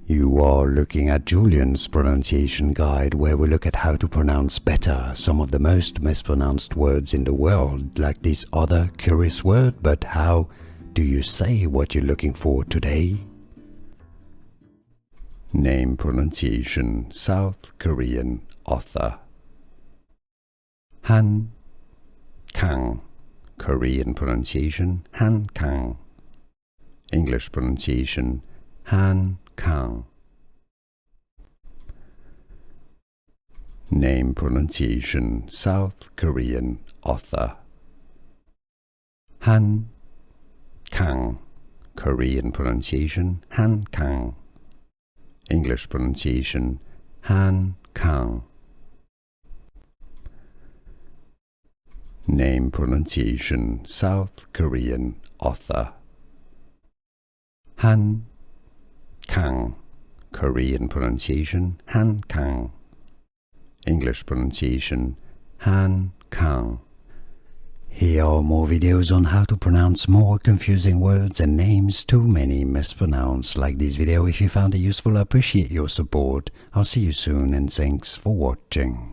You are looking at Julian's pronunciation guide, where we look at how to pronounce better some of the most mispronounced words in the world, like this other curious word. But how do you say what you're looking for today? Name pronunciation: South Korean author. Han Kang. Korean pronunciation: Han Kang. English pronunciation: Han Kang. Name pronunciation: South Korean author. Han Kang. Korean pronunciation: Han Kang. English pronunciation: Han Kang. Name pronunciation: South Korean author. Han Kang. Korean pronunciation: Han Kang. English pronunciation: Han Kang. Here are more videos on how to pronounce more confusing words and names too many mispronounced. Like this video if you found it useful. I appreciate your support. I'll see you soon and thanks for watching.